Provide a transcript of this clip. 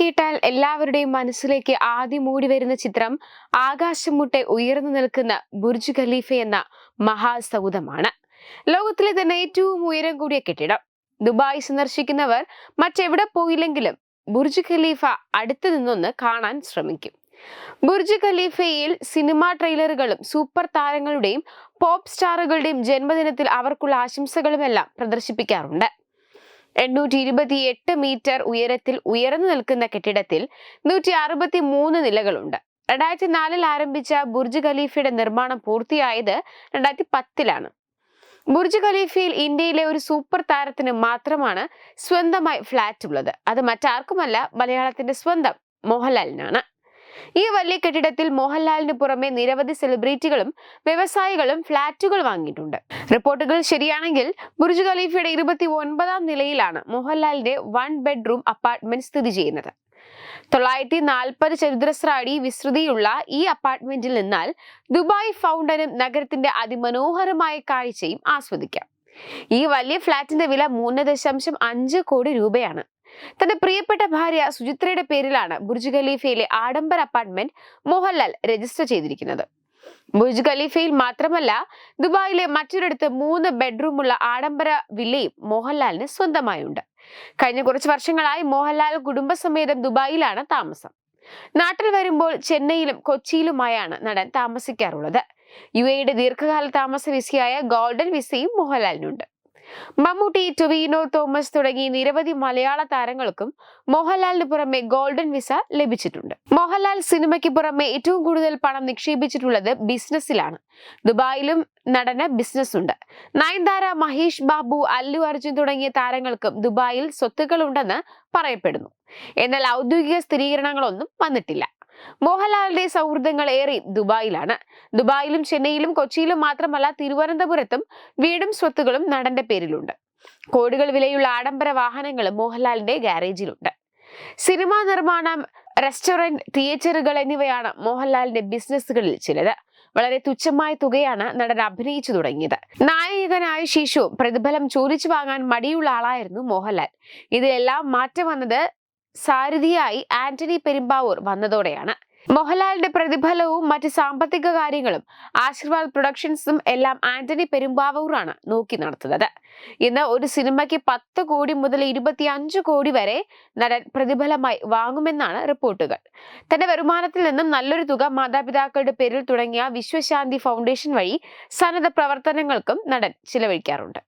കേട്ടാൽ എല്ലാവരുടെയും മനസ്സിലേക്ക് ആദ്യം മൂടി വരുന്ന ചിത്രം ആകാശം മുട്ടെ ഉയർന്നു നിൽക്കുന്ന ബുർജ് ഖലീഫ എന്ന മഹാസൗധമാണ്. ലോകത്തിലെ തന്നെ ഏറ്റവും ഉയരം കൂടിയ കെട്ടിടം. ദുബായ് സന്ദർശിക്കുന്നവർ മറ്റെവിടെ പോയില്ലെങ്കിലും ബുർജ് ഖലീഫ അടുത്തു നിന്നൊന്ന് കാണാൻ ശ്രമിക്കും. ബുർജ് ഖലീഫയിൽ സിനിമാ ട്രെയിലറുകളും സൂപ്പർ താരങ്ങളുടെയും പോപ്പ് സ്റ്റാറുകളുടെയും ജന്മദിനത്തിൽ അവർക്കുള്ള ആശംസകളുമെല്ലാം പ്രദർശിപ്പിക്കാറുണ്ട്. 828 മീറ്റർ ഉയരത്തിൽ ഉയർന്നു നിൽക്കുന്ന കെട്ടിടത്തിൽ 163 നിലകളുണ്ട്. 2004 ആരംഭിച്ച ബുർജ് ഖലീഫയുടെ നിർമ്മാണം പൂർത്തിയായത് 2010 ബുർജ് ഖലീഫയിൽ ഇന്ത്യയിലെ ഒരു സൂപ്പർ താരത്തിന് മാത്രമാണ് സ്വന്തമായി ഫ്ലാറ്റ് ഉള്ളത്. അത് മറ്റാർക്കുമല്ല, മലയാളത്തിന്റെ സ്വന്തം മോഹൻലാലിനാണ്. ഈ വലിയ കെട്ടിടത്തിൽ മോഹൻലാലിന് പുറമെ നിരവധി സെലിബ്രിറ്റികളും വ്യവസായികളും ഫ്ളാറ്റുകൾ വാങ്ങിയിട്ടുണ്ട്. റിപ്പോർട്ടുകൾ ശരിയാണെങ്കിൽ ബുർജ് ഖലീഫയുടെ 29ാം നിലയിലാണ് മോഹൻലാലിന്റെ 1 ബെഡ്റൂം അപ്പാർട്ട്മെന്റ് സ്ഥിതി ചെയ്യുന്നത്. 940 ചതുരശ്ര അടി വിസ്തൃതിയുള്ള ഈ അപ്പാർട്ട്മെന്റിൽ നിന്നാൽ ദുബായ് ഫൗണ്ടനും നഗരത്തിന്റെ അതിമനോഹരമായ കാഴ്ചയും ആസ്വദിക്കാം. ഈ വലിയ ഫ്ളാറ്റിന്റെ വില 3.5 കോടി രൂപയാണ്. തന്റെ പ്രിയപ്പെട്ട ഭാര്യ സുചിത്രയുടെ പേരിലാണ് ബുർജ് ഖലീഫയിലെ ആഡംബര അപ്പാർട്ട്മെന്റ് മോഹൻലാൽ രജിസ്റ്റർ ചെയ്തിരിക്കുന്നത്. ബുർജ് ഖലീഫയിൽ മാത്രമല്ല, ദുബായിലെ മറ്റൊരിടത്ത് 3 ബെഡ്റൂമുള്ള ആഡംബര വില്ലയും മോഹൻലാലിന് സ്വന്തമായുണ്ട്. കഴിഞ്ഞ കുറച്ച് വർഷങ്ങളായി മോഹൻലാൽ കുടുംബസമേതം ദുബായിലാണ് താമസം. നാട്ടിൽ വരുമ്പോൾ ചെന്നൈയിലും കൊച്ചിയിലുമായാണ് നടൻ താമസിക്കാറുള്ളത്. UAEയുടെ ദീർഘകാല താമസ വിസയായ ഗോൾഡൻ വിസയും മോഹൻലാലിനുണ്ട്. മമ്മൂട്ടി, ടൊവിനോ തോമസ് തുടങ്ങി നിരവധി മലയാള താരങ്ങൾക്കും മോഹൻലാലിന് പുറമെ ഗോൾഡൻ വിസ ലഭിച്ചിട്ടുണ്ട്. മോഹൻലാൽ സിനിമയ്ക്ക് പുറമെ ഏറ്റവും കൂടുതൽ പണം നിക്ഷേപിച്ചിട്ടുള്ളത് ബിസിനസ്സിലാണ്. ദുബായിലും നടന് ബിസിനസ് ഉണ്ട്. നയൻതാര, മഹേഷ് ബാബു, അല്ലു അർജുൻ തുടങ്ങിയ താരങ്ങൾക്കും ദുബായിൽ സ്വത്തുക്കളുണ്ടെന്ന് പറയപ്പെടുന്നു. എന്നാൽ ഔദ്യോഗിക സ്ഥിരീകരണങ്ങളൊന്നും വന്നിട്ടില്ല. മോഹൻലാലിന്റെ സൗഹൃദങ്ങൾ ഏറെ ദുബായിലാണ്. ദുബായിലും ചെന്നൈയിലും കൊച്ചിയിലും മാത്രമല്ല, തിരുവനന്തപുരത്തും വീടും സ്വത്തുകളും നടന്റെ പേരിലുണ്ട്. കോടികൾ വിലയുള്ള ആഡംബര വാഹനങ്ങളും മോഹൻലാലിന്റെ ഗാരേജിലുണ്ട്. സിനിമാ നിർമ്മാണം, റെസ്റ്റോറന്റ്, തിയേറ്ററുകൾ എന്നിവയാണ് മോഹൻലാലിന്റെ ബിസിനസ്സുകളിൽ ചിലത്. വളരെ തുച്ഛമായ തുകയാണ് നടൻ അഭിനയിച്ചു തുടങ്ങിയത്. നായകനായ ശേഷവും പ്രതിഫലം ചോദിച്ചു വാങ്ങാൻ മടിയുള്ള ആളായിരുന്നു മോഹൻലാൽ. ഇതിലെല്ലാം മാറ്റം വന്നത് സാരഥിയായി ആന്റണി പെരുമ്പാവൂർ വന്നതോടെയാണ്. മോഹൻലാലിന്റെ പ്രതിഫലവും മറ്റ് സാമ്പത്തിക കാര്യങ്ങളും ആശീർവാദ് പ്രൊഡക്ഷൻസും എല്ലാം ആന്റണി പെരുമ്പാവൂറാണ് നോക്കി നടത്തുന്നത്. ഇന്ന് ഒരു സിനിമയ്ക്ക് 10 കോടി മുതൽ 25 കോടി വരെ നടൻ പ്രതിഫലമായി വാങ്ങുമെന്നാണ് റിപ്പോർട്ടുകൾ. തന്റെ വരുമാനത്തിൽ നിന്നും നല്ലൊരു തുക മാതാപിതാക്കളുടെ പേരിൽ തുടങ്ങിയ വിശ്വശാന്തി ഫൗണ്ടേഷൻ വഴി സന്നദ്ധ പ്രവർത്തനങ്ങൾക്കും നടൻ ചിലവഴിക്കാറുണ്ട്.